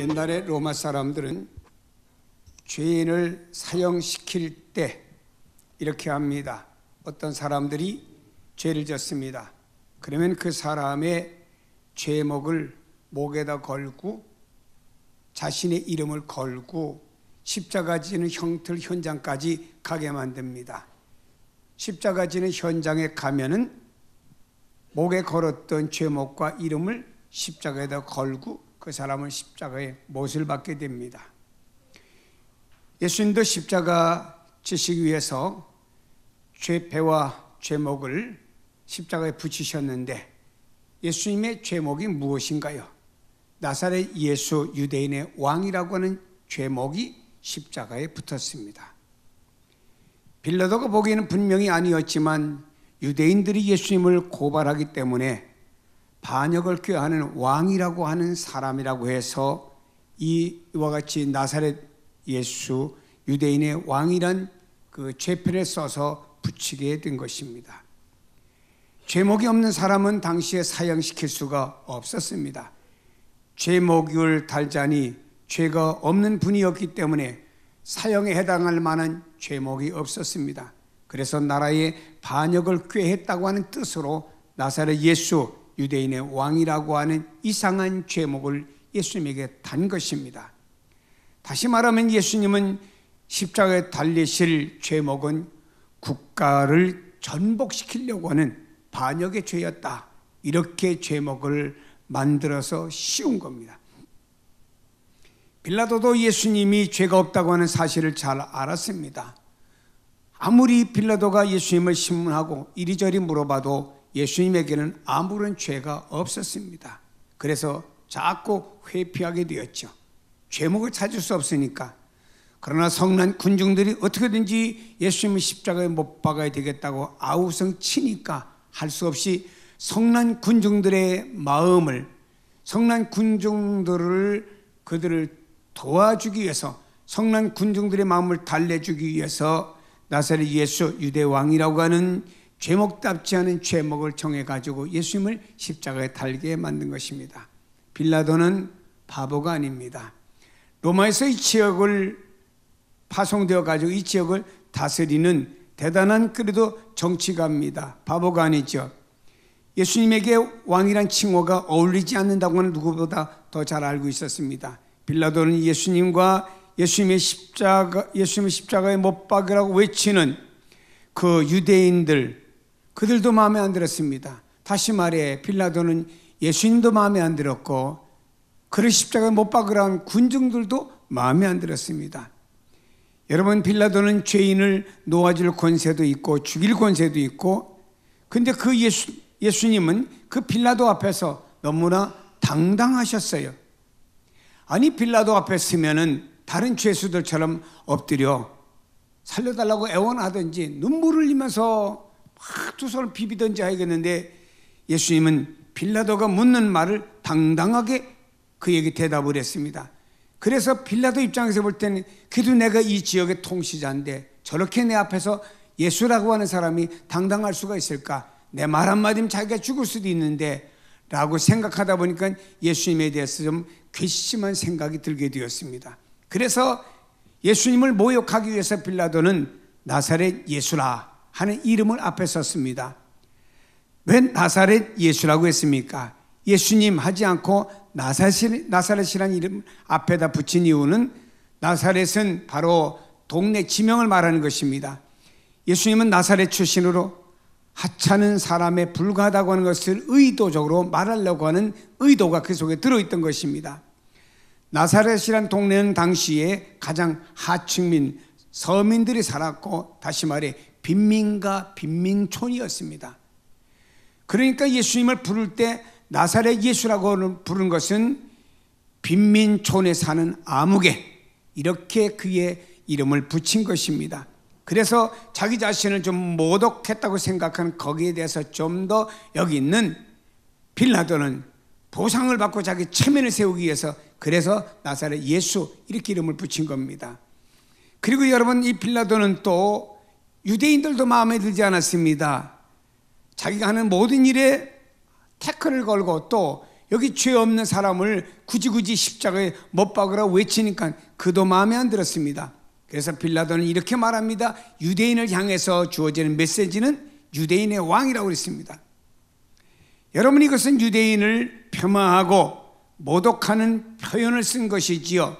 옛날에 로마 사람들은 죄인을 사형시킬 때 이렇게 합니다. 어떤 사람들이 죄를 졌습니다. 그러면 그 사람의 죄목을 목에다 걸고 자신의 이름을 걸고 십자가 지는 형틀 현장까지 가게 만듭니다. 십자가 지는 현장에 가면은 목에 걸었던 죄목과 이름을 십자가에다 걸고 그 사람은 십자가에 못을 받게 됩니다. 예수님도 십자가 지시기 위해서 죄패와 죄목을 십자가에 붙이셨는데 예수님의 죄목이 무엇인가요? 나사렛 예수 유대인의 왕이라고 하는 죄목이 십자가에 붙었습니다. 빌라도가 보기에는 분명히 아니었지만 유대인들이 예수님을 고발하기 때문에 반역을 꾀하는 왕이라고 하는 사람이라고 해서 이와 같이 나사렛 예수 유대인의 왕이란 그 죄패를 써서 붙이게 된 것입니다. 죄목이 없는 사람은 당시에 사형시킬 수가 없었습니다. 죄목을 달자니 죄가 없는 분이었기 때문에 사형에 해당할 만한 죄목이 없었습니다. 그래서 나라의 반역을 꾀했다고 하는 뜻으로 나사렛 예수 유대인의 왕이라고 하는 이상한 죄목을 예수님에게 단 것입니다. 다시 말하면 예수님은 십자가에 달리실 죄목은 국가를 전복시키려고 하는 반역의 죄였다. 이렇게 죄목을 만들어서 씌운 겁니다. 빌라도도 예수님이 죄가 없다고 하는 사실을 잘 알았습니다. 아무리 빌라도가 예수님을 신문하고 이리저리 물어봐도 예수님에게는 아무런 죄가 없었습니다. 그래서 자꾸 회피하게 되었죠. 죄목을 찾을 수 없으니까. 그러나 성난 군중들이 어떻게든지 예수님을 십자가에 못 박아야 되겠다고 아우성 치니까 할 수 없이 성난 군중들의 마음을, 성난 군중들을 그들을 도와주기 위해서, 성난 군중들의 마음을 달래주기 위해서 나사렛 예수 유대 왕이라고 하는 죄목답지 않은 죄목을 정해가지고 예수님을 십자가에 달게 만든 것입니다. 빌라도는 바보가 아닙니다. 로마에서 이 지역을 파송되어 가지고 이 지역을 다스리는 대단한 그래도 정치가입니다. 바보가 아니죠. 예수님에게 왕이란 칭호가 어울리지 않는다고 하는 누구보다 더 잘 알고 있었습니다. 빌라도는 예수님과 예수님의 십자가에 못 박으라고 외치는 그 유대인들, 그들도 마음에 안 들었습니다. 다시 말해 빌라도는 예수님도 마음에 안 들었고 그를 십자가에 못 박으라는 군중들도 마음에 안 들었습니다. 여러분, 빌라도는 죄인을 놓아줄 권세도 있고 죽일 권세도 있고, 근데 그 예수님은 그 빌라도 앞에서 너무나 당당하셨어요. 아니, 빌라도 앞에 서면은 다른 죄수들처럼 엎드려 살려달라고 애원하든지 눈물을 흘리면서 막 두 손을 비비든지 하겠는데 예수님은 빌라도가 묻는 말을 당당하게 그에게 대답을 했습니다. 그래서 빌라도 입장에서 볼 때는 그래도 내가 이 지역의 통치자인데 저렇게 내 앞에서 예수라고 하는 사람이 당당할 수가 있을까? 내 말 한마디면 자기가 죽을 수도 있는데 라고 생각하다 보니까 예수님에 대해서 좀 괘씸한 생각이 들게 되었습니다. 그래서 예수님을 모욕하기 위해서 빌라도는 나사렛 예수라 하는 이름을 앞에 썼습니다. 왜 나사렛 예수라고 했습니까? 예수님 하지 않고 나사렛이라는 이름 앞에다 붙인 이유는 나사렛은 바로 동네 지명을 말하는 것입니다. 예수님은 나사렛 출신으로 하찮은 사람에 불과하다고 하는 것을 의도적으로 말하려고 하는 의도가 그 속에 들어있던 것입니다. 나사렛이란 동네는 당시에 가장 하층민, 서민들이 살았고 다시 말해 빈민가 빈민촌이었습니다. 그러니까 예수님을 부를 때 나사렛 예수라고 부른 것은 빈민촌에 사는 아무개, 이렇게 그의 이름을 붙인 것입니다. 그래서 자기 자신을 좀 모독했다고 생각하는 거기에 대해서 좀 더 여기 있는 빌라도는 보상을 받고 자기 체면을 세우기 위해서 그래서 나사렛 예수 이렇게 이름을 붙인 겁니다. 그리고 여러분, 이 빌라도는 또 유대인들도 마음에 들지 않았습니다. 자기가 하는 모든 일에 태클을 걸고 또 여기 죄 없는 사람을 굳이 십자가에 못 박으라 외치니까 그도 마음에 안 들었습니다. 그래서 빌라도는 이렇게 말합니다. 유대인을 향해서 주어지는 메시지는 유대인의 왕이라고 그랬습니다. 여러분, 이것은 유대인을 폄하하고 모독하는 표현을 쓴 것이지요.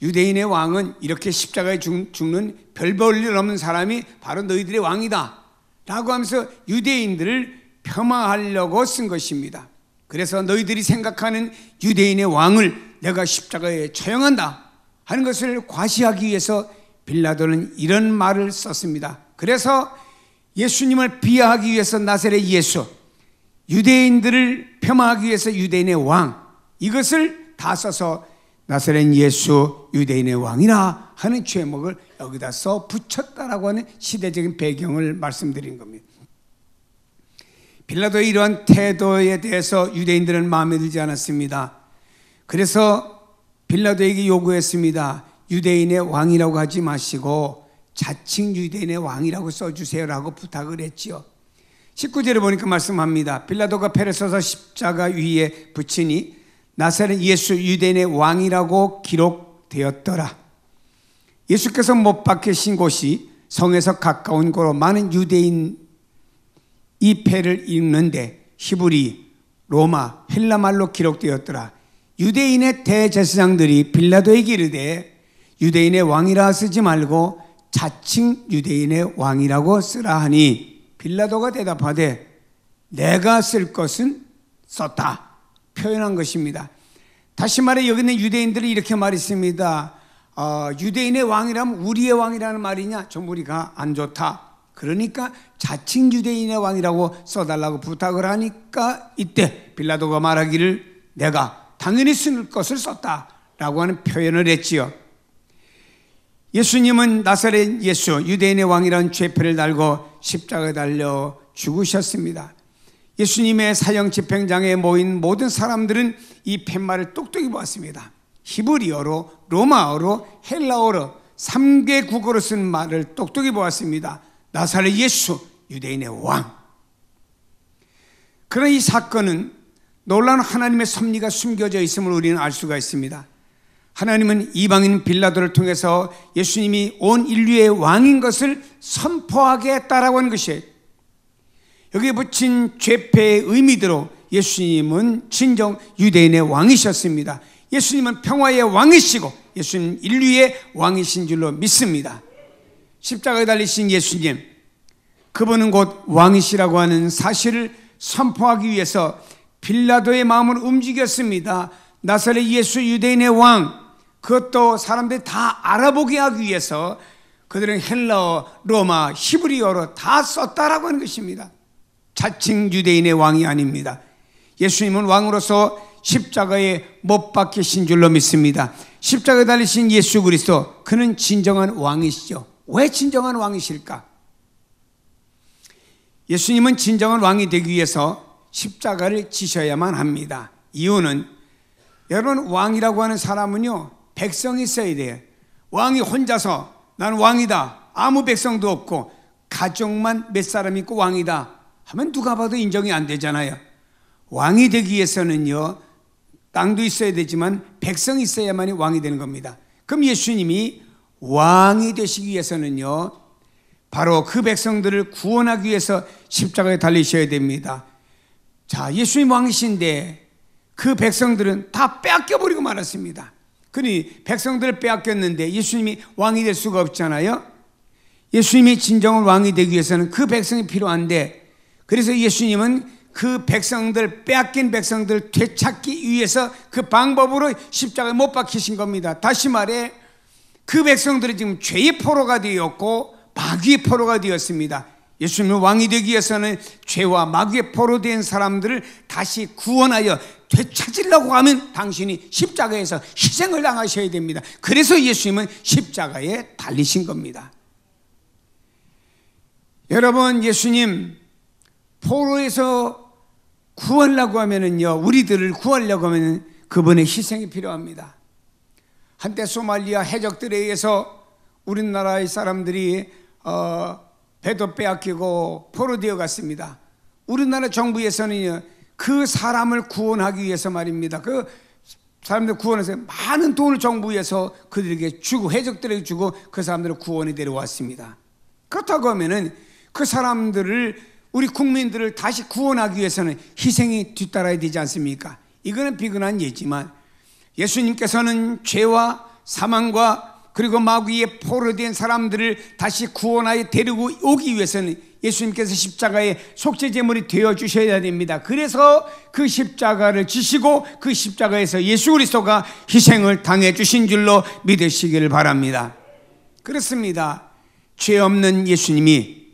유대인의 왕은 이렇게 십자가에 죽는 별 볼 일 없는 사람이 바로 너희들의 왕이다 라고 하면서 유대인들을 폄하하려고 쓴 것입니다. 그래서 너희들이 생각하는 유대인의 왕을 내가 십자가에 처형한다 하는 것을 과시하기 위해서 빌라도는 이런 말을 썼습니다. 그래서 예수님을 비하하기 위해서 나사렛 예수, 유대인들을 폄하하기 위해서 유대인의 왕, 이것을 다 써서 나사렛 예수 유대인의 왕이라 하는 제목을 여기다 써 붙였다라고 하는 시대적인 배경을 말씀드린 겁니다. 빌라도의 이러한 태도에 대해서 유대인들은 마음에 들지 않았습니다. 그래서 빌라도에게 요구했습니다. 유대인의 왕이라고 하지 마시고 자칭 유대인의 왕이라고 써주세요라고 부탁을 했지요. 19절에 보니까 말씀합니다. 빌라도가 패를 써서 십자가 위에 붙이니 나사렛 예수 유대인의 왕이라고 기록되었더라. 예수께서 못 박히신 곳이 성에서 가까운 곳으로 많은 유대인 이 패를 읽는데 히브리, 로마, 헬라말로 기록되었더라. 유대인의 대제사장들이 빌라도에게 이르되 유대인의 왕이라 쓰지 말고 자칭 유대인의 왕이라고 쓰라 하니 빌라도가 대답하되 내가 쓸 것은 썼다 표현한 것입니다. 다시 말해 여기 있는 유대인들은 이렇게 말했습니다. 유대인의 왕이라면 우리의 왕이라는 말이냐? 좀 우리가 안 좋다. 그러니까 자칭 유대인의 왕이라고 써달라고 부탁을 하니까 이때 빌라도가 말하기를 내가 당연히 쓸 것을 썼다라고 하는 표현을 했지요. 예수님은 나사렛 예수 유대인의 왕이라는 죄표를 달고 십자가에 달려 죽으셨습니다. 예수님의 사형 집행장에 모인 모든 사람들은 이 팻말을 똑똑히 보았습니다. 히브리어로, 로마어로, 헬라어로 3개 국어로 쓴 말을 똑똑히 보았습니다. 나사렛 예수 유대인의 왕. 그러나 이 사건은 놀라운 하나님의 섭리가 숨겨져 있음을 우리는 알 수가 있습니다. 하나님은 이방인 빌라도를 통해서 예수님이 온 인류의 왕인 것을 선포하게 했다라고 하는 것이에요. 여기에 붙인 죄패의 의미대로 예수님은 진정 유대인의 왕이셨습니다. 예수님은 평화의 왕이시고 예수님 인류의 왕이신 줄로 믿습니다. 십자가에 달리신 예수님, 그분은 곧 왕이시라고 하는 사실을 선포하기 위해서 빌라도의 마음을 움직였습니다. 나사렛 예수 유대인의 왕, 그것도 사람들이 다 알아보게 하기 위해서 그들은 헬라어, 로마, 히브리어로 다 썼다라고 하는 것입니다. 자칭 유대인의 왕이 아닙니다. 예수님은 왕으로서 십자가에 못 박히신 줄로 믿습니다. 십자가에 달리신 예수 그리스도, 그는 진정한 왕이시죠. 왜 진정한 왕이실까? 예수님은 진정한 왕이 되기 위해서 십자가를 지셔야만 합니다. 이유는 여러분, 왕이라고 하는 사람은요, 백성이 있어야 돼요. 왕이 혼자서 나는 왕이다, 아무 백성도 없고 가족만 몇 사람 있고 왕이다 하면 누가 봐도 인정이 안 되잖아요. 왕이 되기 위해서는요, 땅도 있어야 되지만 백성이 있어야만이 왕이 되는 겁니다. 그럼 예수님이 왕이 되시기 위해서는요, 바로 그 백성들을 구원하기 위해서 십자가에 달리셔야 됩니다. 자, 예수님 왕이신데 그 백성들은 다 빼앗겨버리고 말았습니다. 그러니 백성들을 빼앗겼는데 예수님이 왕이 될 수가 없잖아요. 예수님이 진정한 왕이 되기 위해서는 그 백성이 필요한데, 그래서 예수님은 그 백성들, 빼앗긴 백성들 되찾기 위해서 그 방법으로 십자가에 못 박히신 겁니다. 다시 말해 그 백성들이 지금 죄의 포로가 되었고 마귀의 포로가 되었습니다. 예수님은 왕이 되기 위해서는 죄와 마귀의 포로 된 사람들을 다시 구원하여 되찾으려고 하면 당신이 십자가에서 희생을 당하셔야 됩니다. 그래서 예수님은 십자가에 달리신 겁니다. 여러분, 예수님 포로에서 구하려고 하면은요, 우리들을 구하려고 하면 그분의 희생이 필요합니다. 한때 소말리아 해적들에 의해서 우리나라의 사람들이 배도 빼앗기고 포로되어 갔습니다. 우리나라 정부에서는 그 사람을 구원하기 위해서 말입니다. 그 사람들 구원해서 많은 돈을 정부에서 그들에게 주고 해적들에게 주고 그 사람들을 구원에 데려왔습니다. 그렇다고 하면은 그 사람들을 우리 국민들을 다시 구원하기 위해서는 희생이 뒤따라야 되지 않습니까? 이거는 비근한 예지만 예수님께서는 죄와 사망과 그리고 마귀의 포로된 사람들을 다시 구원하여 데리고 오기 위해서는 예수님께서 십자가의 속죄제물이 되어 주셔야 됩니다. 그래서 그 십자가를 지시고 그 십자가에서 예수 그리스도가 희생을 당해 주신 줄로 믿으시기를 바랍니다. 그렇습니다. 죄 없는 예수님이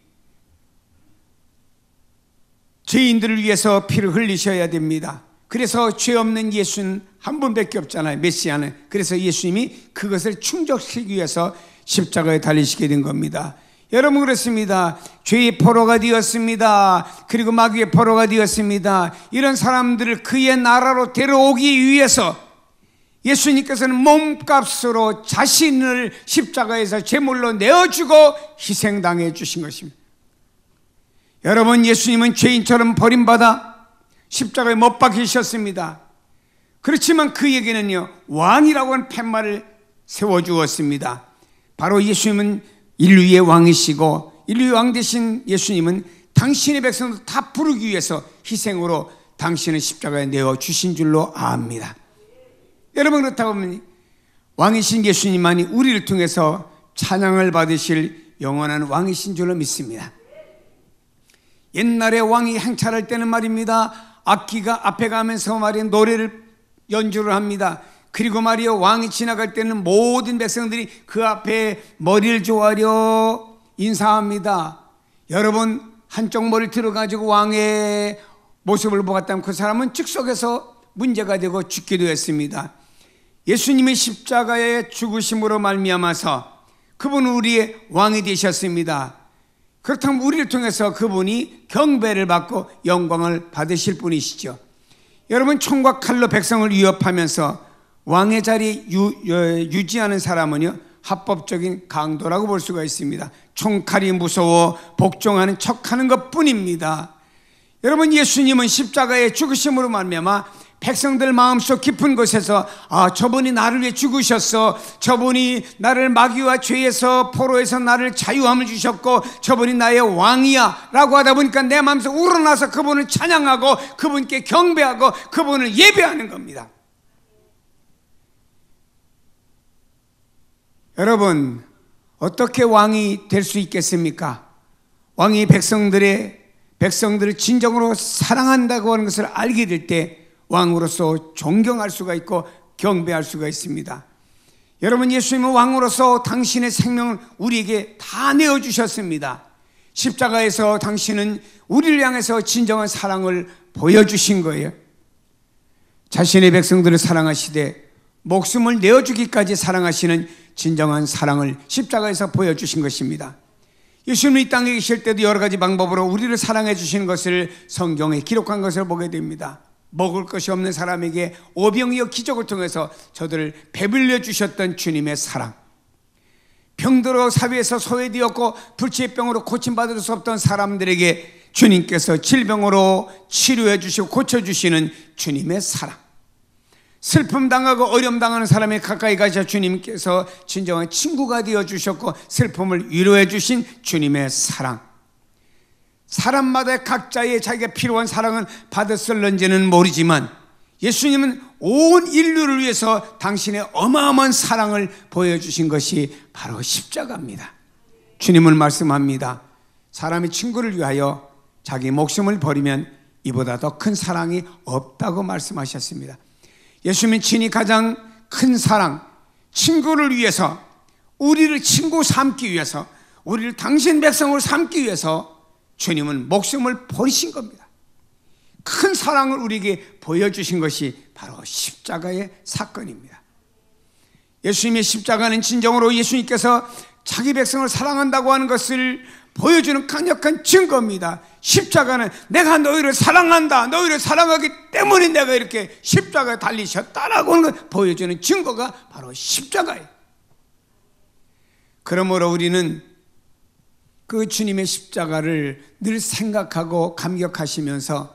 죄인들을 위해서 피를 흘리셔야 됩니다. 그래서 죄 없는 예수는 한 분밖에 없잖아요, 메시아는. 그래서 예수님이 그것을 충족시키기 위해서 십자가에 달리시게 된 겁니다. 여러분, 그렇습니다. 죄의 포로가 되었습니다. 그리고 마귀의 포로가 되었습니다. 이런 사람들을 그의 나라로 데려오기 위해서 예수님께서는 몸값으로 자신을 십자가에서 제물로 내어주고 희생당해 주신 것입니다. 여러분, 예수님은 죄인처럼 버림받아 십자가에 못 박히셨습니다. 그렇지만 그에게는요, 왕이라고 하는 팻말을 세워주었습니다. 바로 예수님은 인류의 왕이시고 인류의 왕 되신 예수님은 당신의 백성들 다 부르기 위해서 희생으로 당신을 십자가에 내어주신 줄로 압니다. 여러분, 그렇다고 하면 왕이신 예수님만이 우리를 통해서 찬양을 받으실 영원한 왕이신 줄로 믿습니다. 옛날에 왕이 행차할 때는 말입니다, 악기가 앞에 가면서 말이야 노래를 연주를 합니다. 그리고 말이요, 왕이 지나갈 때는 모든 백성들이 그 앞에 머리를 조아려 인사합니다. 여러분, 한쪽 머리를 들어가지고 왕의 모습을 보았다면 그 사람은 즉석에서 문제가 되고 죽기도 했습니다. 예수님의 십자가의 죽으심으로 말미암아서 그분은 우리의 왕이 되셨습니다. 그렇다면 우리를 통해서 그분이 경배를 받고 영광을 받으실 분이시죠. 여러분, 총과 칼로 백성을 위협하면서 왕의 자리 유지하는 사람은요, 합법적인 강도라고 볼 수가 있습니다. 총칼이 무서워 복종하는 척하는 것뿐입니다. 여러분, 예수님은 십자가의 죽으심으로 말미암아 백성들 마음속 깊은 곳에서 저분이 나를 위해 죽으셨어, 저분이 나를 마귀와 죄에서 포로에서 나를 자유함을 주셨고 저분이 나의 왕이야 라고 하다 보니까 내 마음속 우러나서 그분을 찬양하고 그분께 경배하고 그분을 예배하는 겁니다. 여러분, 어떻게 왕이 될 수 있겠습니까? 왕이 백성들을 진정으로 사랑한다고 하는 것을 알게 될 때 왕으로서 존경할 수가 있고 경배할 수가 있습니다. 여러분, 예수님은 왕으로서 당신의 생명을 우리에게 다 내어주셨습니다. 십자가에서 당신은 우리를 향해서 진정한 사랑을 보여주신 거예요. 자신의 백성들을 사랑하시되 목숨을 내어주기까지 사랑하시는 진정한 사랑을 십자가에서 보여주신 것입니다. 예수님은 이 땅에 계실 때도 여러 가지 방법으로 우리를 사랑해 주시는 것을 성경에 기록한 것을 보게 됩니다. 먹을 것이 없는 사람에게 오병이어 기적을 통해서 저들을 배불려 주셨던 주님의 사랑, 병들어 사회에서 소외되었고 불치병으로 고침받을 수 없던 사람들에게 주님께서 질병으로 치료해 주시고 고쳐주시는 주님의 사랑, 슬픔 당하고 어려움 당하는 사람에 가까이 가셔 주님께서 진정한 친구가 되어 주셨고 슬픔을 위로해 주신 주님의 사랑, 사람마다 각자의 자기가 필요한 사랑을 받았을런지는 모르지만 예수님은 온 인류를 위해서 당신의 어마어마한 사랑을 보여주신 것이 바로 십자가입니다. 주님은 말씀합니다. 사람이 친구를 위하여 자기 목숨을 버리면 이보다 더 큰 사랑이 없다고 말씀하셨습니다. 예수님은 친히 가장 큰 사랑, 친구를 위해서, 우리를 친구 삼기 위해서, 우리를 당신 백성으로 삼기 위해서 주님은 목숨을 버리신 겁니다. 큰 사랑을 우리에게 보여주신 것이 바로 십자가의 사건입니다. 예수님의 십자가는 진정으로 예수님께서 자기 백성을 사랑한다고 하는 것을 보여주는 강력한 증거입니다. 십자가는 내가 너희를 사랑한다, 너희를 사랑하기 때문에 내가 이렇게 십자가에 달리셨다라고 하는 걸 보여주는 증거가 바로 십자가예요. 그러므로 우리는 그 주님의 십자가를 늘 생각하고 감격하시면서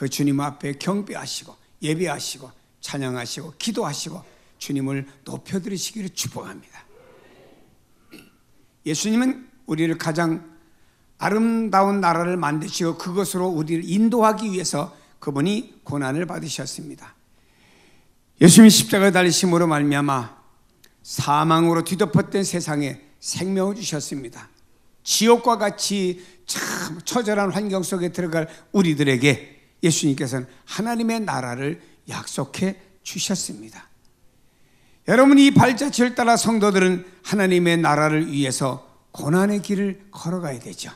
그 주님 앞에 경배하시고 예배하시고 찬양하시고 기도하시고 주님을 높여드리시기를 축복합니다. 예수님은 우리를 가장 아름다운 나라를 만드시고 그것으로 우리를 인도하기 위해서 그분이 고난을 받으셨습니다. 예수님이 십자가에 달리심으로 말미암아 사망으로 뒤덮었던 세상에 생명을 주셨습니다. 지옥과 같이 참 처절한 환경 속에 들어갈 우리들에게 예수님께서는 하나님의 나라를 약속해 주셨습니다. 여러분, 이 발자취를 따라 성도들은 하나님의 나라를 위해서 고난의 길을 걸어가야 되죠.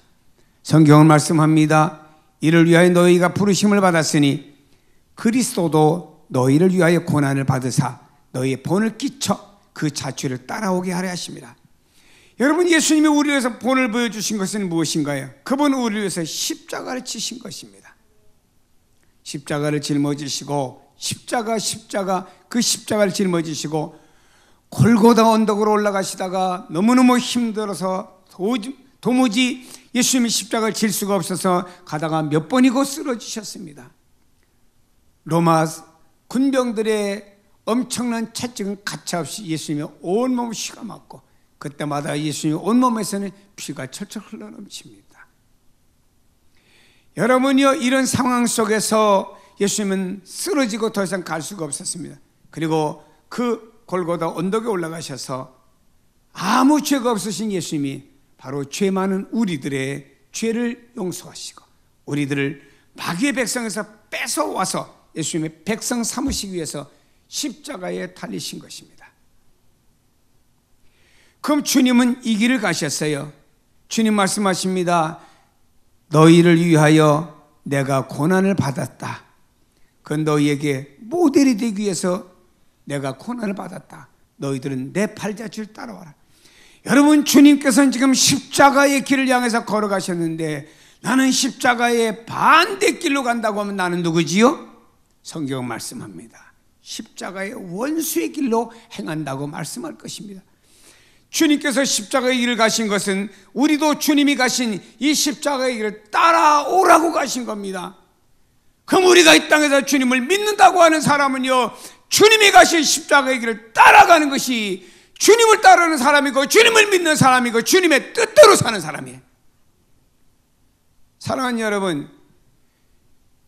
성경은 말씀합니다. 이를 위하여 너희가 부르심을 받았으니 그리스도도 너희를 위하여 고난을 받으사 너희의 본을 끼쳐 그 자취를 따라오게 하려 하십니다. 여러분, 예수님이 우리를 위해서 본을 보여주신 것은 무엇인가요? 그분은 우리를 위해서 십자가를 지신 것입니다. 십자가를 짊어지시고 그 십자가를 짊어지시고 골고다 언덕으로 올라가시다가 너무너무 힘들어서 도무지 예수님이 십자가를 질 수가 없어서 가다가 몇 번이고 쓰러지셨습니다. 로마 군병들의 엄청난 채찍은 가차없이 예수님의 온몸을 휘가 맞고 그때마다 예수님의 온몸에서는 피가 철철 흘러넘칩니다. 여러분이요, 이런 상황 속에서 예수님은 쓰러지고 더 이상 갈 수가 없었습니다. 그리고 그 골고다 언덕에 올라가셔서 아무 죄가 없으신 예수님이 바로 죄 많은 우리들의 죄를 용서하시고 우리들을 마귀의 백성에서 뺏어와서 예수님의 백성 삼으시기 위해서 십자가에 달리신 것입니다. 그럼 주님은 이 길을 가셨어요. 주님 말씀하십니다. 너희를 위하여 내가 고난을 받았다. 그 너희에게 모델이 되기 위해서 내가 고난을 받았다. 너희들은 내 발자취를 따라와라. 여러분, 주님께서는 지금 십자가의 길을 향해서 걸어가셨는데 나는 십자가의 반대길로 간다고 하면 나는 누구지요? 성경은 말씀합니다. 십자가의 원수의 길로 행한다고 말씀할 것입니다. 주님께서 십자가의 길을 가신 것은 우리도 주님이 가신 이 십자가의 길을 따라오라고 가신 겁니다. 그럼 우리가 이 땅에서 주님을 믿는다고 하는 사람은요, 주님이 가신 십자가의 길을 따라가는 것이 주님을 따르는 사람이고 주님을 믿는 사람이고 주님의 뜻대로 사는 사람이에요. 사랑하는 여러분,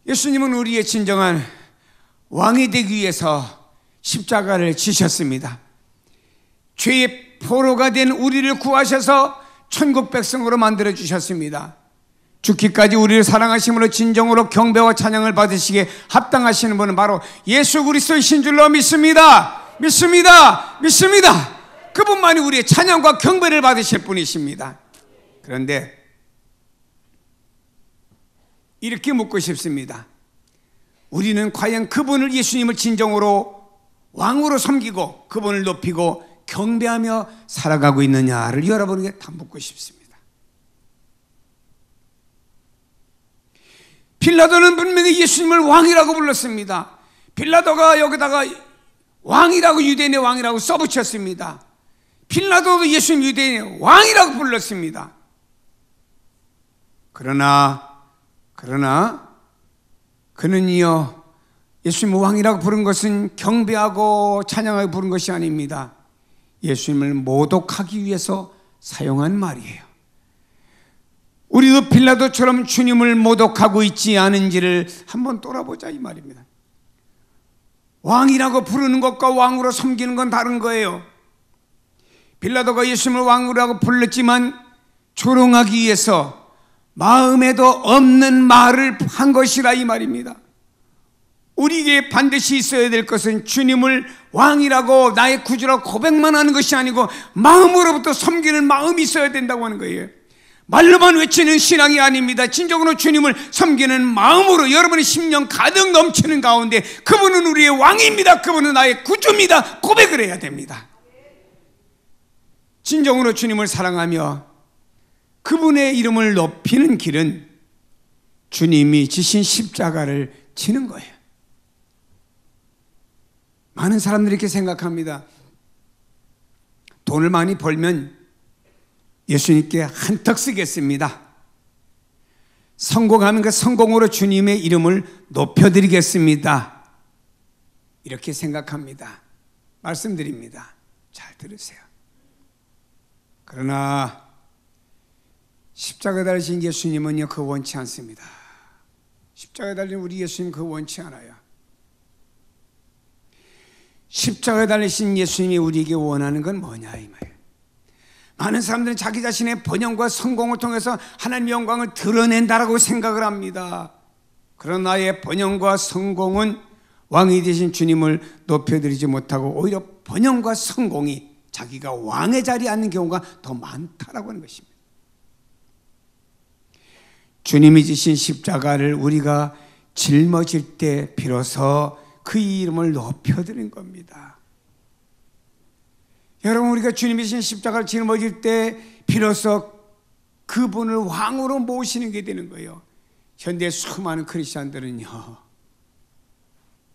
예수님은 우리의 진정한 왕이 되기 위해서 십자가를 지셨습니다. 죄의 포로가 된 우리를 구하셔서 천국 백성으로 만들어 주셨습니다. 죽기까지 우리를 사랑하심으로 진정으로 경배와 찬양을 받으시기에 합당하시는 분은 바로 예수 그리스도이신 줄로 믿습니다. 믿습니다. 믿습니다. 그분만이 우리의 찬양과 경배를 받으실 분이십니다. 그런데 이렇게 묻고 싶습니다. 우리는 과연 그분을, 예수님을 진정으로 왕으로 섬기고 그분을 높이고 경배하며 살아가고 있느냐를 여러분에게 다 묻고 싶습니다. 빌라도는 분명히 예수님을 왕이라고 불렀습니다. 빌라도가 여기다가 왕이라고, 유대인의 왕이라고 써붙였습니다. 빌라도도 예수님 유대인의 왕이라고 불렀습니다. 그러나 그는요, 예수님을 왕이라고 부른 것은 경배하고 찬양하고 부른 것이 아닙니다. 예수님을 모독하기 위해서 사용한 말이에요. 우리도 빌라도처럼 주님을 모독하고 있지 않은지를 한번 돌아보자 이 말입니다. 왕이라고 부르는 것과 왕으로 섬기는 건 다른 거예요. 빌라도가 예수님을 왕이라고 불렀지만 조롱하기 위해서 마음에도 없는 말을 한 것이라 이 말입니다. 우리에게 반드시 있어야 될 것은 주님을 왕이라고 나의 구주라고 고백만 하는 것이 아니고 마음으로부터 섬기는 마음이 있어야 된다고 하는 거예요. 말로만 외치는 신앙이 아닙니다. 진정으로 주님을 섬기는 마음으로 여러분의 심령 가득 넘치는 가운데 그분은 우리의 왕입니다. 그분은 나의 구주입니다. 고백을 해야 됩니다. 진정으로 주님을 사랑하며 그분의 이름을 높이는 길은 주님이 지신 십자가를 지는 거예요. 많은 사람들이 이렇게 생각합니다. 돈을 많이 벌면 예수님께 한턱 쓰겠습니다. 성공하면 그 성공으로 주님의 이름을 높여드리겠습니다. 이렇게 생각합니다. 말씀드립니다. 잘 들으세요. 그러나 십자가에 달리신 예수님은요, 그거 원치 않습니다. 십자가에 달린 우리 예수님 그거 원치 않아요. 십자가에 달리신 예수님이 우리에게 원하는 건 뭐냐 이 말이에요. 많은 사람들은 자기 자신의 번영과 성공을 통해서 하나님의 영광을 드러낸다라고 생각을 합니다. 그러나 나의 번영과 성공은 왕이 되신 주님을 높여드리지 못하고 오히려 번영과 성공이 자기가 왕의 자리에 앉는 경우가 더 많다라고 하는 것입니다. 주님이 지신 십자가를 우리가 짊어질 때 비로소 그 이름을 높여드린 겁니다. 여러분, 우리가 주님이 지신 십자가를 짊어질 때 비로소 그분을 왕으로 모시는 게 되는 거예요. 현대 수많은 크리스찬들은요,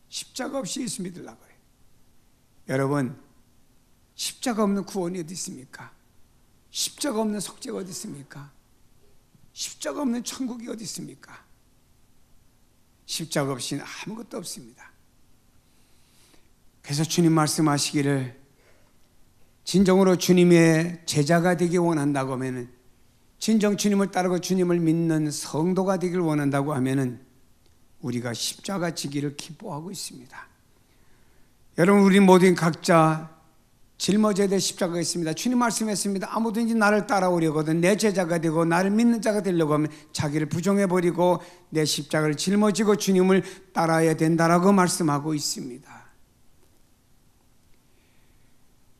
십자가 없이 예수 믿으려고 해요. 여러분, 십자가 없는 구원이 어디 있습니까? 십자가 없는 속죄가 어디 있습니까? 십자가 없는 천국이 어디 있습니까? 십자가 없이는 아무것도 없습니다. 그래서 주님 말씀하시기를 진정으로 주님의 제자가 되기 원한다고 하면은, 진정 주님을 따르고 주님을 믿는 성도가 되길 원한다고 하면은 우리가 십자가 지기를 기뻐하고 있습니다. 여러분, 우리 모든 각자 짊어져야 될 십자가가 있습니다. 주님 말씀했습니다. 아무든지 나를 따라오려거든 내 제자가 되고 나를 믿는 자가 되려고 하면 자기를 부정해버리고 내 십자가를 짊어지고 주님을 따라야 된다라고 말씀하고 있습니다.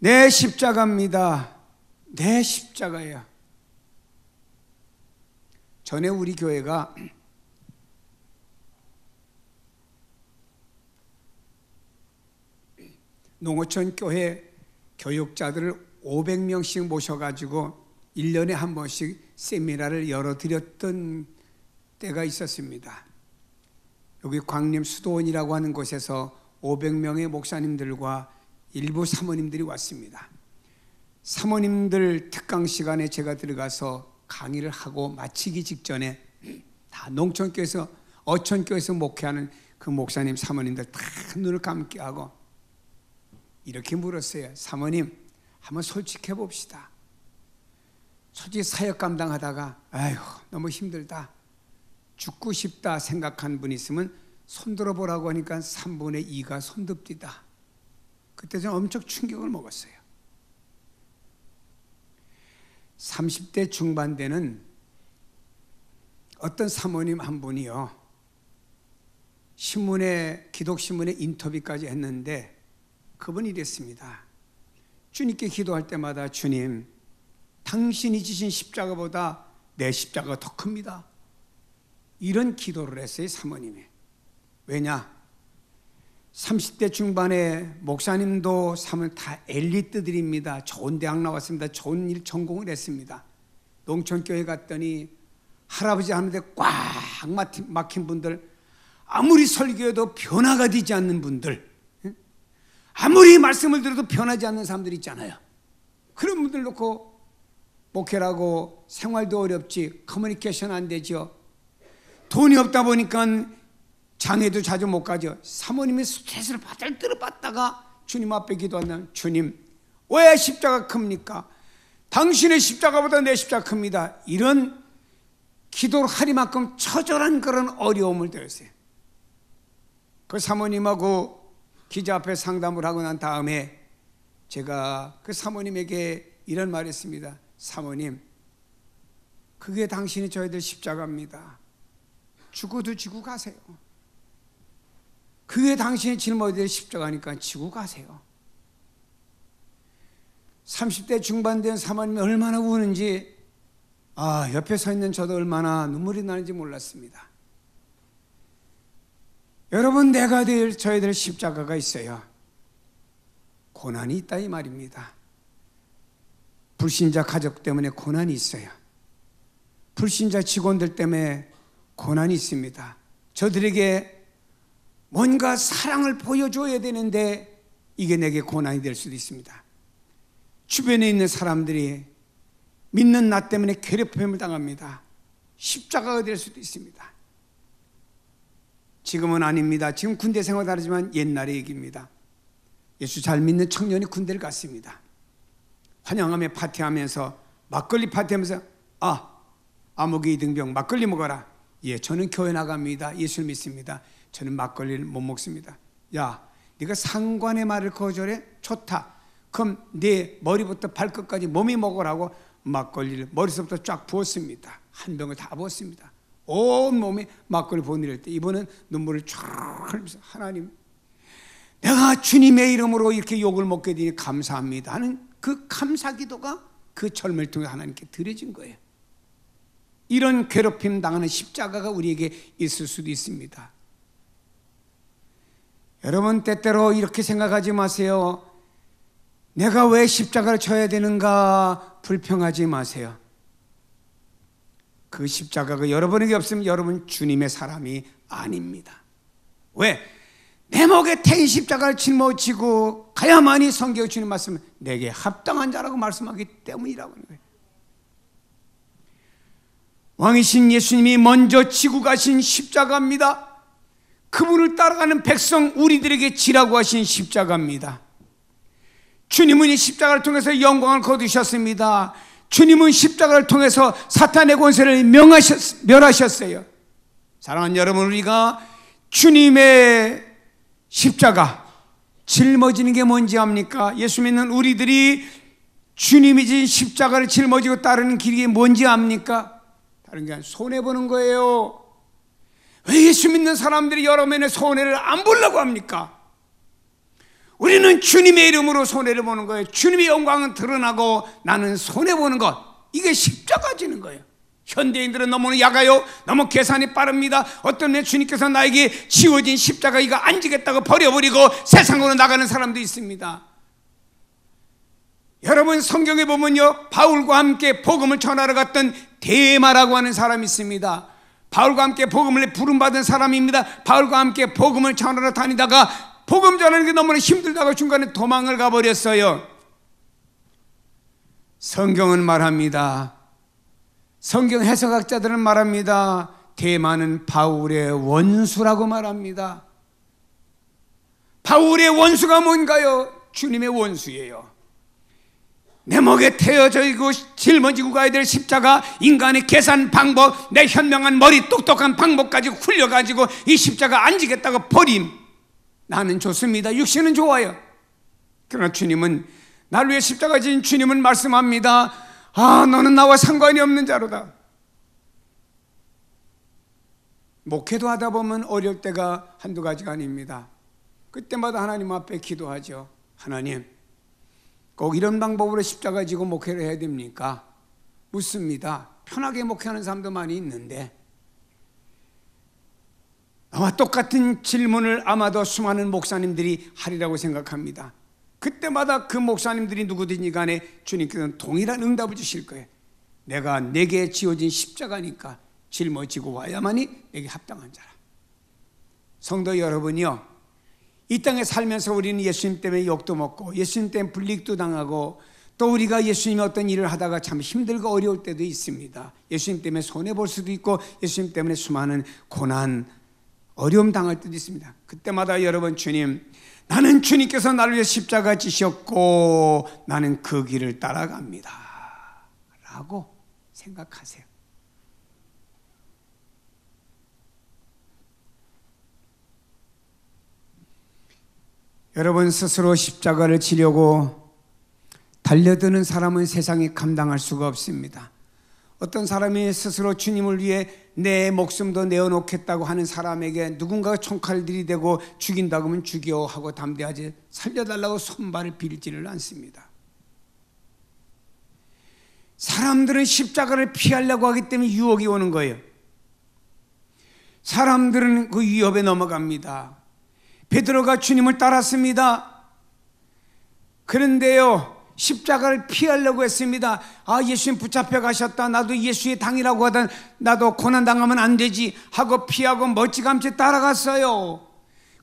내 십자가입니다. 내 십자가예요. 전에 우리 교회가 농어촌 교회 교육자들을 500명씩 모셔가지고 1년에 한 번씩 세미나를 열어드렸던 때가 있었습니다. 여기 광림 수도원이라고 하는 곳에서 500명의 목사님들과 일부 사모님들이 왔습니다. 사모님들 특강 시간에 제가 들어가서 강의를 하고 마치기 직전에 다 농촌교회에서 어촌교회에서 목회하는 그 목사님 사모님들 다 눈을 감게 하고 이렇게 물었어요. 사모님, 한번 솔직해 봅시다. 솔직히 사역 감당하다가 아휴 너무 힘들다, 죽고 싶다 생각한 분 있으면 손 들어보라고 하니까 3분의 2가 손듭디다. 그때 저는 엄청 충격을 먹었어요. 30대 중반대는 어떤 사모님 한 분이요, 신문에, 기독신문에 인터뷰까지 했는데 그분이 이랬습니다. 주님께 기도할 때마다 주님, 당신이 지신 십자가보다 내 십자가가 더 큽니다. 이런 기도를 했어요, 사모님이. 왜냐? 30대 중반에 목사님도 사모님 다 엘리트들입니다. 좋은 대학 나왔습니다. 좋은 일 전공을 했습니다. 농촌교회 갔더니 할아버지 하는데 꽉 막힌 분들, 아무리 설교해도 변화가 되지 않는 분들, 아무리 말씀을 들어도 변하지 않는 사람들 있잖아요. 그런 분들 놓고 목회라고 생활도 어렵지, 커뮤니케이션 안 되죠. 돈이 없다 보니까 장회도 자주 못 가죠. 사모님이 스트레스를 받을 대로 받다가 주님 앞에 기도한다면, 주님 왜 십자가 큽니까? 당신의 십자가보다 내 십자가 큽니다. 이런 기도를 하리만큼 처절한 그런 어려움을 들었어요. 그 사모님하고 기자 앞에 상담을 하고 난 다음에 제가 그 사모님에게 이런 말을 했습니다. 사모님, 그게 당신이 저희들 십자가입니다. 죽어도 지고 가세요. 그게 당신이 짊어져야 될 십자가니까 지고 가세요. 30대 중반 된 사모님이 얼마나 우는지, 옆에 서 있는 저도 얼마나 눈물이 나는지 몰랐습니다. 여러분, 내가 될 저희들 십자가가 있어요. 고난이 있다 이 말입니다. 불신자 가족 때문에 고난이 있어요. 불신자 직원들 때문에 고난이 있습니다. 저들에게 뭔가 사랑을 보여줘야 되는데 이게 내게 고난이 될 수도 있습니다. 주변에 있는 사람들이 믿는 나 때문에 괴롭힘을 당합니다. 십자가가 될 수도 있습니다. 지금은 아닙니다. 지금 군대 생활 다르지만 옛날의 얘기입니다. 예수 잘 믿는 청년이 군대를 갔습니다. 환영하며 파티하면서 막걸리 파티하면서 아무개 이등병 막걸리 먹어라. 예, 저는 교회 나갑니다. 예수를 믿습니다. 저는 막걸리를 못 먹습니다. 야, 네가 상관의 말을 거절해? 좋다. 그럼 네 머리부터 발끝까지 몸이 먹으라고 막걸리를 머리서부터 쫙 부었습니다. 한 병을 다 부었습니다. 온 몸이 막걸리 부어내릴 때 이분은 눈물을 쫙 흘리면서 하나님, 내가 주님의 이름으로 이렇게 욕을 먹게 되니 감사합니다 하는 그 감사 기도가 그 젊을 통해 하나님께 드려진 거예요. 이런 괴롭힘 당하는 십자가가 우리에게 있을 수도 있습니다. 여러분, 때때로 이렇게 생각하지 마세요. 내가 왜 십자가를 져야 되는가 불평하지 마세요. 그 십자가가 여러분에게 없으면 여러분 주님의 사람이 아닙니다. 왜? 내 목에 태인 십자가를 짊어지고 가야만이 성경 주님 말씀은 내게 합당한 자라고 말씀하기 때문이라고 하는 거예요. 왕이신 예수님이 먼저 지고 가신 십자가입니다. 그분을 따라가는 백성 우리들에게 지라고 하신 십자가입니다. 주님은 이 십자가를 통해서 영광을 거두셨습니다. 주님은 십자가를 통해서 사탄의 권세를 멸하셨어요. 사랑하는 여러분, 우리가 주님의 십자가 짊어지는 게 뭔지 압니까? 예수 믿는 우리들이 주님이 진 십자가를 짊어지고 따르는 길이 뭔지 압니까? 다른 게 아니라 손해보는 거예요. 왜 예수 믿는 사람들이 여러 면의 손해를 안 보려고 합니까? 우리는 주님의 이름으로 손해를 보는 거예요. 주님의 영광은 드러나고 나는 손해보는 것, 이게 십자가 지는 거예요. 현대인들은 너무 야가요, 너무 계산이 빠릅니다. 어떤 날 주님께서 나에게 지워진 십자가 이거 안 지겠다고 버려버리고 세상으로 나가는 사람도 있습니다. 여러분, 성경에 보면요, 바울과 함께 복음을 전하러 갔던 데마라고 하는 사람이 있습니다. 바울과 함께 복음을 부름받은 사람입니다. 바울과 함께 복음을 전하러 다니다가 복음 전하는 게 너무나 힘들다가 중간에 도망을 가버렸어요. 성경은 말합니다. 성경 해석학자들은 말합니다. 데마는 바울의 원수라고 말합니다. 바울의 원수가 뭔가요? 주님의 원수예요. 내 목에 태워져 있고 짊어지고 가야 될 십자가, 인간의 계산 방법, 내 현명한 머리 똑똑한 방법 가지고 굴려가지고 이 십자가 안 지겠다고 버림. 나는 좋습니다. 육신은 좋아요. 그러나 주님은, 나를 위해 십자가 진 주님은 말씀합니다. 너는 나와 상관이 없는 자로다. 목회도 하다 보면 어려울 때가 한두 가지가 아닙니다. 그때마다 하나님 앞에 기도하죠. 하나님, 꼭 이런 방법으로 십자가 지고 목회를 해야 됩니까? 묻습니다. 편하게 목회하는 사람도 많이 있는데 아마 똑같은 질문을 아마도 수많은 목사님들이 하리라고 생각합니다. 그때마다 그 목사님들이 누구든지 간에 주님께서는 동일한 응답을 주실 거예요. 내게 지어진 십자가니까 짊어지고 와야만이 내게 합당한 자라. 성도 여러분이요, 이 땅에 살면서 우리는 예수님 때문에 욕도 먹고 예수님 때문에 불이익도 당하고 또 우리가 예수님이 어떤 일을 하다가 참 힘들고 어려울 때도 있습니다. 예수님 때문에 손해볼 수도 있고 예수님 때문에 수많은 고난, 어려움 당할 때도 있습니다. 그때마다 여러분, 주님, 나는 주님께서 나를 위해 십자가 지셨고 나는 그 길을 따라갑니다 라고 생각하세요. 여러분, 스스로 십자가를 지려고 달려드는 사람은 세상에 감당할 수가 없습니다. 어떤 사람이 스스로 주님을 위해 내 목숨도 내어놓겠다고 하는 사람에게 누군가가 총칼을 들이대고 죽인다고 하면 죽여 하고 담대하지 살려달라고 손발을 빌지를 않습니다. 사람들은 십자가를 피하려고 하기 때문에 유혹이 오는 거예요. 사람들은 그 위협에 넘어갑니다. 베드로가 주님을 따랐습니다. 그런데요, 십자가를 피하려고 했습니다. 예수님 붙잡혀 가셨다, 나도 예수의 당이라고 하던 나도 고난당하면 안 되지 하고 피하고 멀찌감치 따라갔어요.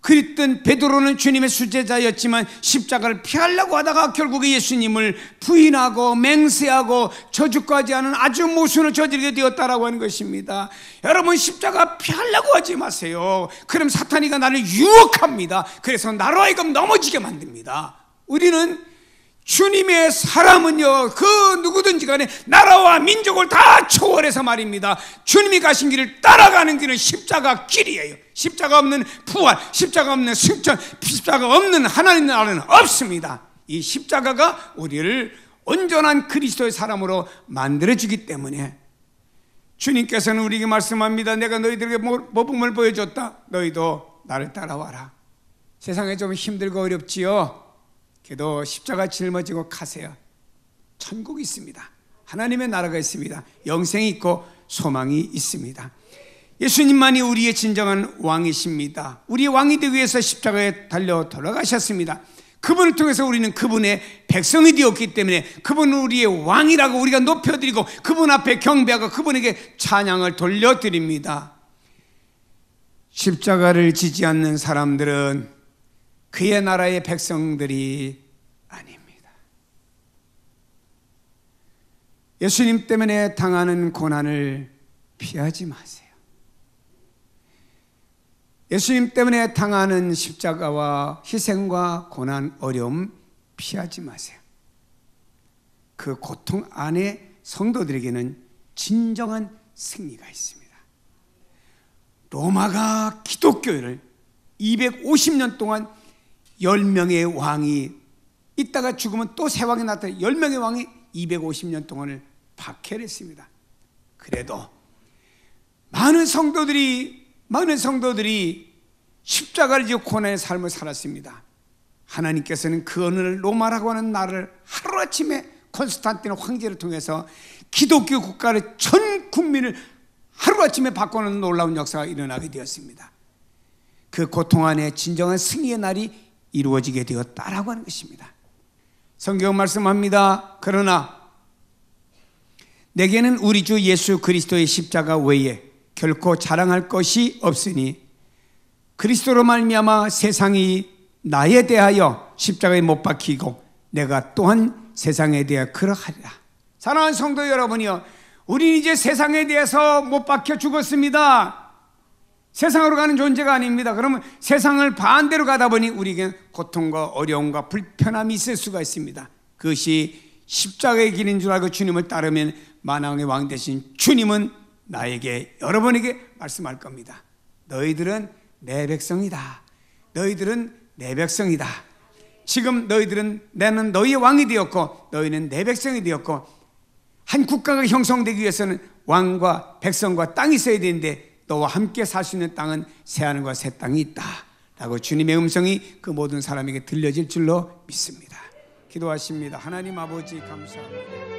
그랬던 베드로는 주님의 수제자였지만 십자가를 피하려고 하다가 결국에 예수님을 부인하고 맹세하고 저주까지 하는 아주 모순을 저지르게 되었다라고 하는 것입니다. 여러분, 십자가 피하려고 하지 마세요. 그럼 사탄이가 나를 유혹합니다. 그래서 나로 하여금 넘어지게 만듭니다. 우리는 주님의 사람은요, 그 누구든지 간에 나라와 민족을 다 초월해서 말입니다, 주님이 가신 길을 따라가는 길은 십자가 길이에요. 십자가 없는 부활, 십자가 없는 승천, 십자가 없는 하나님 나라는 없습니다. 이 십자가가 우리를 온전한 그리스도의 사람으로 만들어주기 때문에 주님께서는 우리에게 말씀합니다. 내가 너희들에게 모범을 보여줬다. 너희도 나를 따라와라. 세상에 좀 힘들고 어렵지요? 그래도 십자가 짊어지고 가세요. 천국이 있습니다. 하나님의 나라가 있습니다. 영생이 있고 소망이 있습니다. 예수님만이 우리의 진정한 왕이십니다. 우리의 왕이 되기 위해서 십자가에 달려 돌아가셨습니다. 그분을 통해서 우리는 그분의 백성이 되었기 때문에 그분은 우리의 왕이라고 우리가 높여드리고 그분 앞에 경배하고 그분에게 찬양을 돌려드립니다. 십자가를 지지 않는 사람들은 그의 나라의 백성들이 아닙니다. 예수님 때문에 당하는 고난을 피하지 마세요. 예수님 때문에 당하는 십자가와 희생과 고난, 어려움 피하지 마세요. 그 고통 안에 성도들에게는 진정한 승리가 있습니다. 로마가 기독교를 250년 동안 10명의 왕이 있다가 죽으면 또 새 왕이 나타나 10명의 왕이 250년 동안을 박해했습니다. 그래도 많은 성도들이 십자가를 지고 고난의 삶을 살았습니다. 하나님께서는 그 어느 로마라고 하는 나라를 하루아침에 콘스탄티노 황제를 통해서 기독교 국가를 전 국민을 하루아침에 바꾸는 놀라운 역사가 일어나게 되었습니다. 그 고통 안에 진정한 승리의 날이 이루어지게 되었다라고 하는 것입니다. 성경은 말씀합니다. 그러나 내게는 우리 주 예수 그리스도의 십자가 외에 결코 자랑할 것이 없으니 그리스도로 말미암아 세상이 나에 대하여 십자가에 못 박히고 내가 또한 세상에 대하여 그러하리라. 사랑하는 성도 여러분이요, 우리는 이제 세상에 대해서 못 박혀 죽었습니다. 세상으로 가는 존재가 아닙니다. 그러면 세상을 반대로 가다 보니 우리에게 고통과 어려움과 불편함이 있을 수가 있습니다. 그것이 십자가의 길인 줄 알고 주님을 따르면 만왕의 왕 되신 주님은 나에게, 여러분에게 말씀할 겁니다. 너희들은 내 백성이다. 너희들은 내 백성이다. 지금 너희들은, 나는 너희의 왕이 되었고 너희는 내 백성이 되었고, 한 국가가 형성되기 위해서는 왕과 백성과 땅이 있어야 되는데 너와 함께 살 수 있는 땅은 새하늘과 새 땅이 있다 라고 주님의 음성이 그 모든 사람에게 들려질 줄로 믿습니다. 기도하십니다. 하나님 아버지 감사합니다.